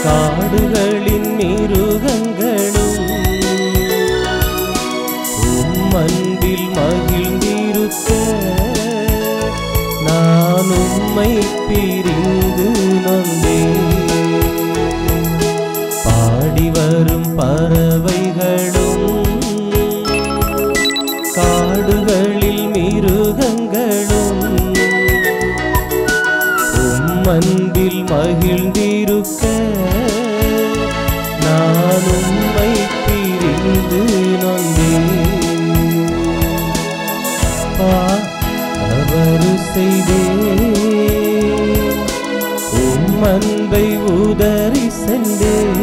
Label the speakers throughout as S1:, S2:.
S1: காடுகளின் மிருகங்களும் அன்பில் மகிழ்ந்திருக்க நான் உம்மை பிரிந்து நொந்தேன். பாடி வரும் பறவைகளும் காடுகளில் மிருகங்களும் அன்பில் மகிழ்ந்திருக்க நான் உம்மை பிரிந்து நொந்தேன். தவறு செய்தேன், உம் அன்பை உதறி சென்றேன்.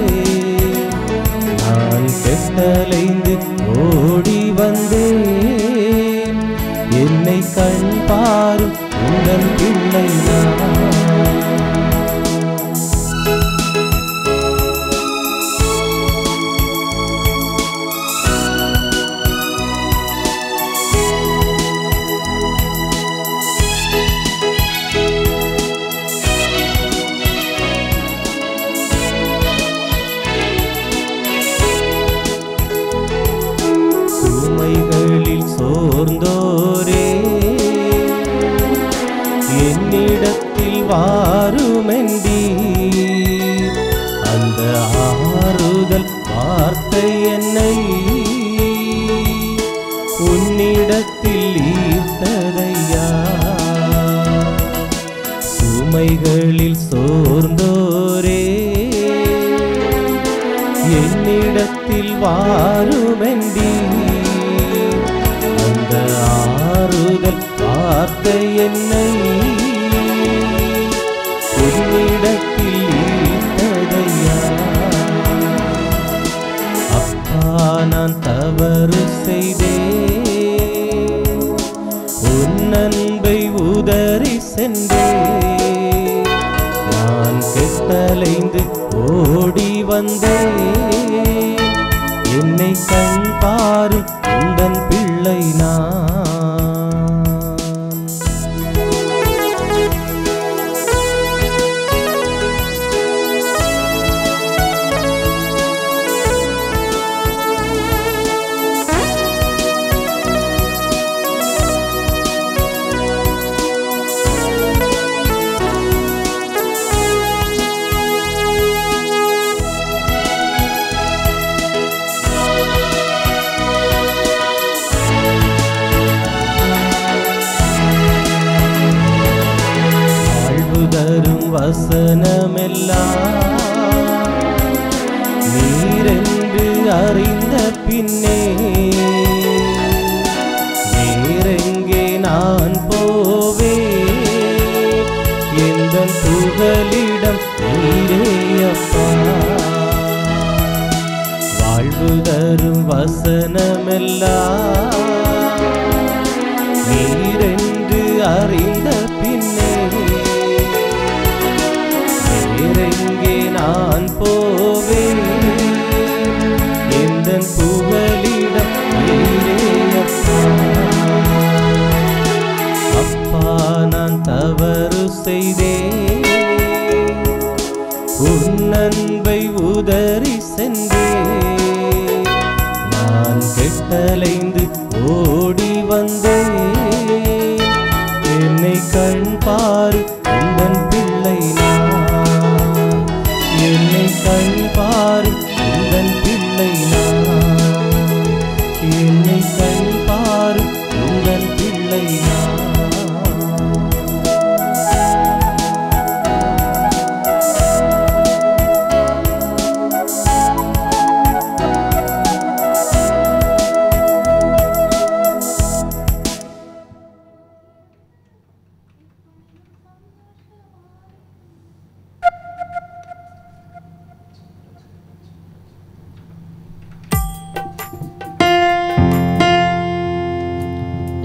S1: நான் கெட்டலைந்து ஓடி வந்தேன். என்னை கண் பாரும் உங்கள் பிள்ளை நான். சோர்ந்தோரே என்னிடத்தில் வாருமென்றி அந்த ஆறுதல் வார்த்தை என்னை உன்னிடத்தில் ஈர்த்ததையா. சுமைகளில் சோர்ந்தோரே என்னிடத்தில் வாருமென்றி அந்த ஆறுதல் வார்த்தை என்னை உன்னிடத்தில் ஈர்த்ததையா. அப்பா நான் தவறு செய்தேன், உன் அன்பை உதறி சென்றேன். நான் கெட்டலைந்து ஓடி வந்தேன். என்னை கண் பாரும் உந்தன் பிள்ளை நான். வசனமெல்லாம் நீரென்று அறிந்த பின்னே வேறெங்கே நான் போவேன்? எந்தன் புகலிடம் நீரேயப்பா. வாழ்வு தரும் வசனமெல்லாம் நீரென்று அறிந்த பின்னே வேறெங்கே நான் போவேன்? எந்தன் புகலிடம் நீரேயப்பா. அப்பா நான் தவறு செய்தேன், உன் அன்பை உதறி சென்றேன். நான் கெட்டலைந்து ஓடி வந்தேன். என்னை கண் பாரு உந்தன் பிள்ளை நான். என்னை கண் பாரு உந்தன் பிள்ளை நான். என்னை கண் பாரு உந்தன் பிள்ளை நான்.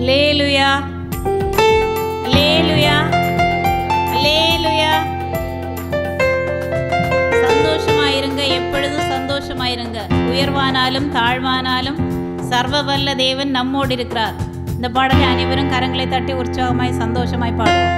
S2: அல்லேலூயா, அல்லேலூயா, அல்லேலூயா. சந்தோஷமாயிருங்க, எப்பொழுதும் சந்தோஷமாயிருங்க. உயர்வானாலும் தாழ்வானாலும் சர்வ வல்ல தேவன் நம்மோடு இருக்கிறார். இந்த பாடலை அனைவரும் கரங்களை தட்டி உற்சாகமாய் சந்தோஷமாய் பாடுவோம்.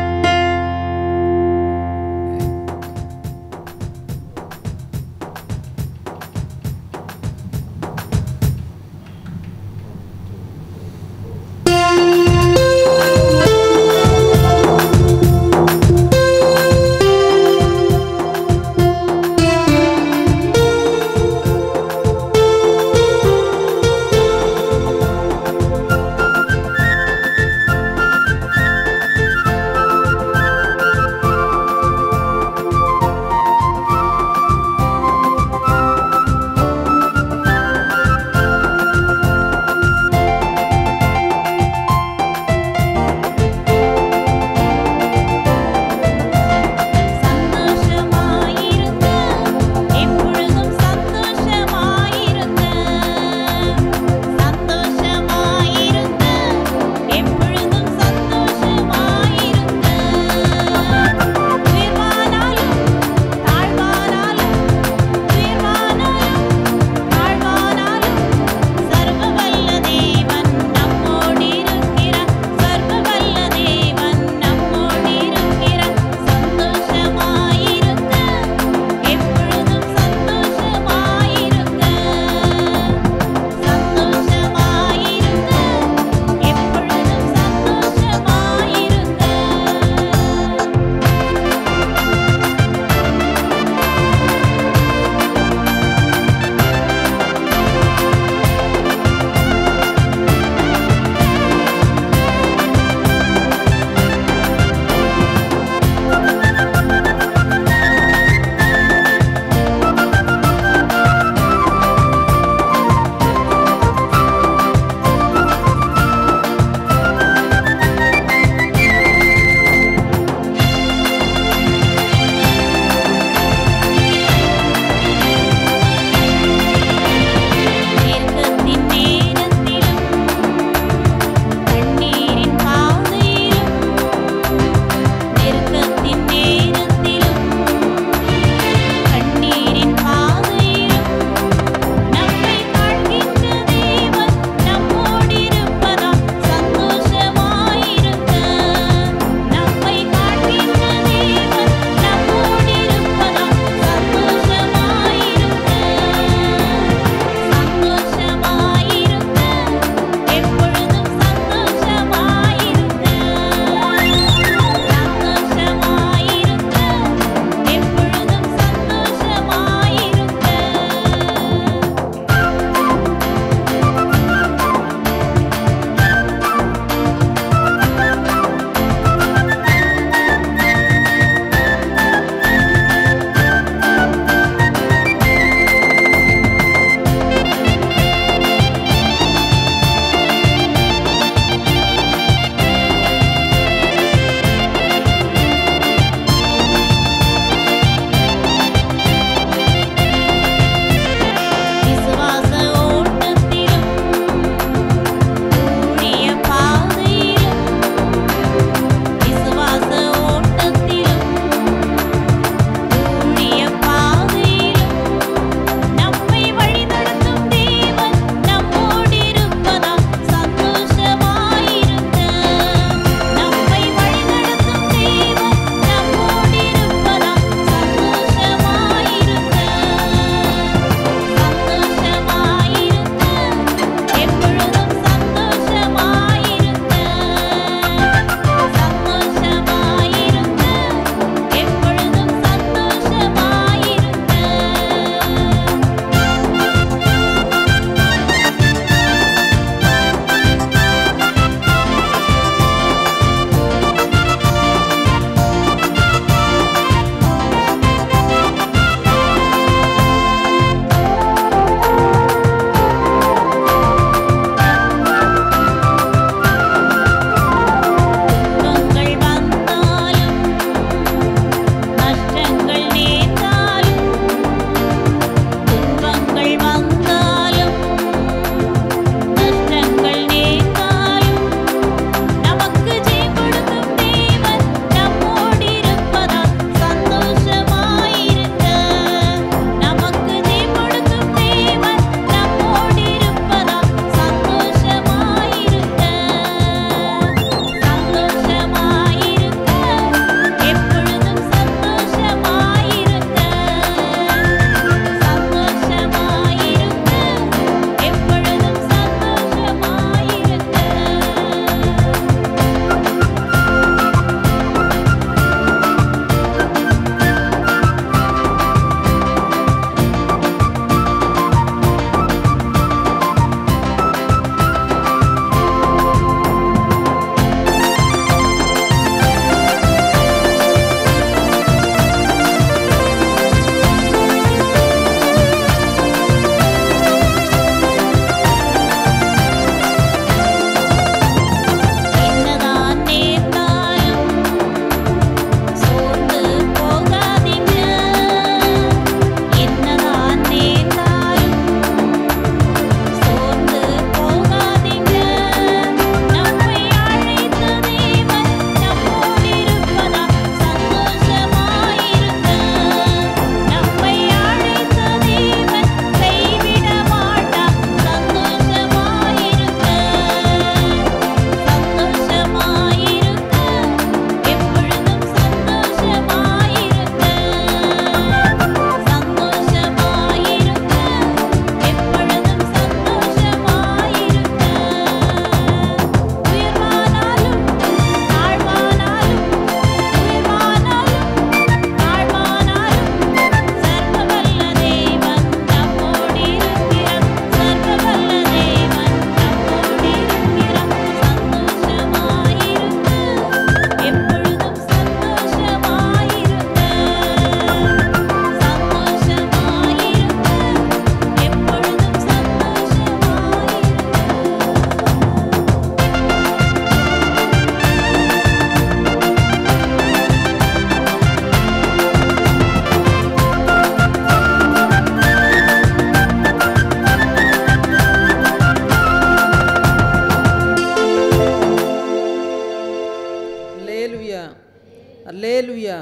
S3: அல்லேலுயா,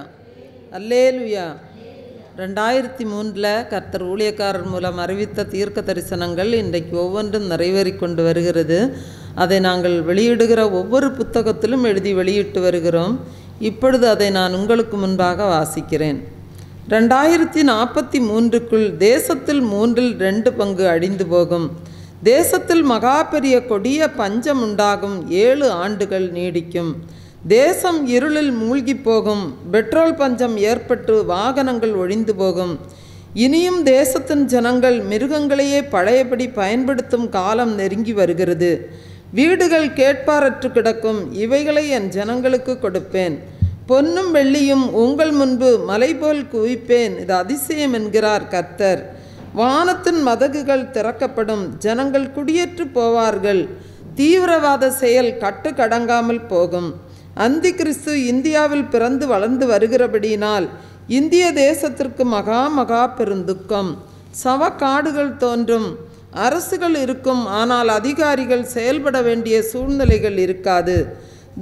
S3: அல்லேலுயா. 2003 கர்த்தர் ஊழியக்காரர் மூலம் அறிவித்த தீர்க்க தரிசனங்கள் இன்றைக்கு ஒவ்வொன்றும் நிறைவேறி கொண்டு வருகிறது. அதை நாங்கள் வெளியிடுகிற ஒவ்வொரு புத்தகத்திலும் எழுதி வெளியிட்டு வருகிறோம். இப்பொழுது அதை நான் உங்களுக்கு முன்பாக வாசிக்கிறேன். 2043க்குள் தேசத்தில் 2 பங்கு அழிந்து போகும். தேசத்தில் மகா பெரிய கொடிய பஞ்சம் உண்டாகும். 7 ஆண்டுகள் நீடிக்கும். தேசம் இருளில் மூழ்கி போகும். பெட்ரோல் பஞ்சம் ஏற்பட்டு வாகனங்கள் ஒழிந்து போகும். இனியும் தேசத்தின் ஜனங்கள் மிருகங்களையே பழையபடி பயன்படுத்தும் காலம் நெருங்கி வருகிறது. வீடுகள் கேட்பாரற்று கிடக்கும். இவைகளை என் ஜனங்களுக்கு கொடுப்பேன். பொன்னும் வெள்ளியும் உங்கள் முன்பு மலை போல் குவிப்பேன். இது அதிசயம் என்கிறார் கர்த்தர். வானத்தின் மதகுகள் திறக்கப்படும். ஜனங்கள் குடியேற்று போவார்கள். தீவிரவாத செயல் கட்டுக்கடங்காமல் போகும். அந்தி கிறிஸ்து இந்தியாவில் பிறந்து வளர்ந்து வருகிறபடியினால் இந்திய தேசத்திற்கு மகா பெருந்துக்கம். சவக்காடுகள் தோன்றும். அரசுகள் இருக்கும், ஆனால் அதிகாரிகள் செயல்பட வேண்டிய சூழ்நிலைகள் இருக்காது.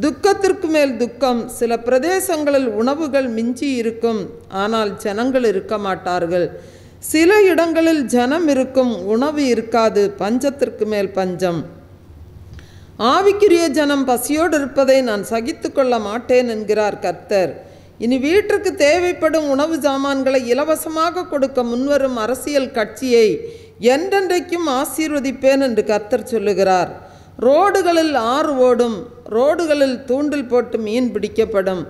S3: துக்கத்திற்கு மேல் துக்கம். சில பிரதேசங்களில் உணவுகள் மிஞ்சி இருக்கும், ஆனால் ஜனங்கள் இருக்க மாட்டார்கள். சில இடங்களில் ஜனம் இருக்கும், உணவு இருக்காது. பஞ்சத்திற்கு மேல் பஞ்சம். ஆவிக்குரிய ஜனம் பசியோடு இருப்பதை நான் சகித்து கொள்ள மாட்டேன் என்கிறார் கர்த்தர். இனி வீட்டிற்கு தேவைப்படும் உணவு சாமான்களை இலவசமாக கொடுக்க முன்வரும் அரசியல் கட்சியை என்றென்றைக்கும் ஆசீர்வதிப்பேன் என்று கர்த்தர் சொல்லுகிறார். ரோடுகளில் ஆறு ஓடும். ரோடுகளில் தூண்டில் போட்டு மீன் பிடிக்கப்படும்.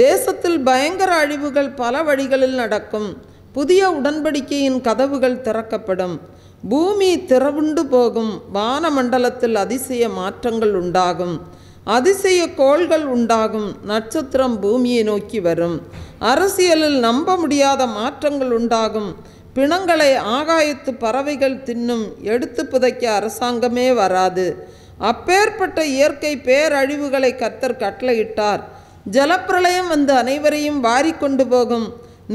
S3: தேசத்தில் பயங்கர அழிவுகள் பல வழிகளில் நடக்கும். புதிய உடன்படிக்கையின் கதவுகள் திறக்கப்படும். பூமி திறவுண்டு போகும். வானமண்டலத்தில் அதிசய மாற்றங்கள் உண்டாகும். அதிசய கோள்கள் உண்டாகும். நட்சத்திரம் பூமியை நோக்கி வரும். அரசியலில் நம்ப முடியாத மாற்றங்கள் உண்டாகும். பிணங்களை ஆகாயத்து பறவைகள் தின்னும். எடுத்து புதைக்க அரசாங்கமே வராது. அப்பேற்பட்ட இயற்கை பேரழிவுகளை கர்த்தர் கட்டளையிட்டார். ஜலப்பிரளயம் வந்து அனைவரையும் வாரிக்கொண்டு போகும்.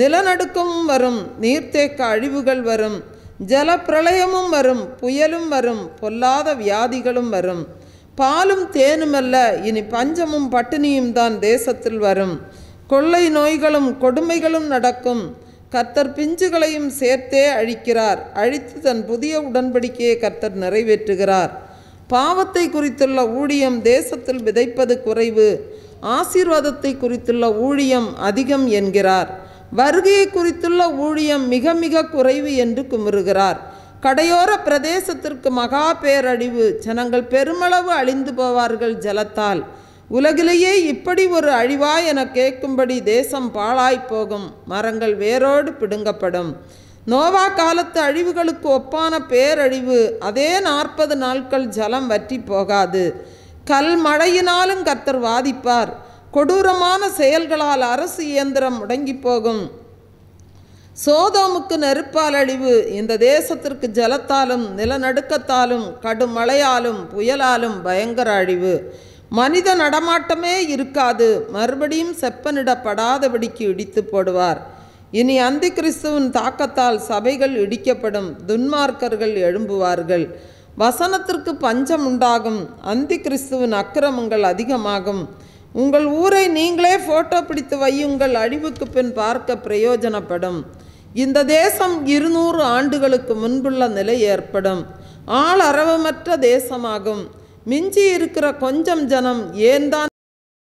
S3: நிலநடுக்கமும் வரும். நீர்த்தேக்க அழிவுகள் வரும். ஜலப்பிரளயமும் வரும். புயலும் வரும். பொல்லாத வியாதிகளும் வரும். பாலும் தேனுமல்ல, இனி பஞ்சமும் பட்டினியும் தான் தேசத்தில் வரும். கொள்ளை நோய்களும் கொடுமைகளும் நடக்கும். கர்த்தர் பிஞ்சுகளையும் சேர்த்தே அழிக்கிறார். அழித்து தன் புதிய உடன்படிக்கையை கர்த்தர் நிறைவேற்றுகிறார். பாவத்தை குறித்துள்ள ஊழியம் தேசத்தில் விதைப்பது குறைவு, ஆசீர்வாதத்தை குறித்துள்ள ஊழியம் அதிகம் என்கிறார். வருகையை குறித்துள்ள ஊழியம் மிக மிக குறைவு என்று குமுறுகிறார். கடையோர பிரதேசத்திற்கு மகா பேரழிவு. ஜனங்கள் பெருமளவு அழிந்து போவார்கள் ஜலத்தால். உலகிலேயே இப்படி ஒரு அழிவா என கேட்கும்படி தேசம் பாழாய் போகும். மரங்கள் வேரோடு பிடுங்கப்படும். நோவா காலத்து அழிவுகளுக்கு ஒப்பான பேரழிவு. அதே 40 நாட்கள் ஜலம் வற்றி போகாது. கல் மழையினாலும் கர்த்தர் வாதிப்பார். கொடூரமான செயல்களால் அரசு இயந்திரம் முடங்கி போகும். சோதோமுக்கு நெருப்பால் அழிவு. இந்த தேசத்திற்கு ஜலத்தாலும் நிலநடுக்கத்தாலும் கடும் மழையாலும் புயலாலும் பயங்கர அழிவு. மனித நடமாட்டமே இருக்காது. மறுபடியும் செப்பனிடப்படாதபடிக்கு இடித்து போடுவார். இனி அந்தி கிறிஸ்துவின் தாக்கத்தால் சபைகள் இடிக்கப்படும். துன்மார்க்கர்கள் எழும்புவார்கள். வசனத்திற்கு பஞ்சம் உண்டாகும். அந்தி கிறிஸ்துவின் அக்கிரமங்கள் அதிகமாகும். உங்கள் ஊரை நீங்களே போட்டோ பிடித்து வையுங்கள். அழிவுக்கு பின் பார்க்க பிரயோஜனப்படும். இந்த தேசம் 200 ஆண்டுகளுக்கு முன்புள்ள நிலை ஏற்படும். ஆள் அரவமற்ற தேசமாகும். மிஞ்சி இருக்கிற கொஞ்சம் ஜனம் ஏன் தான்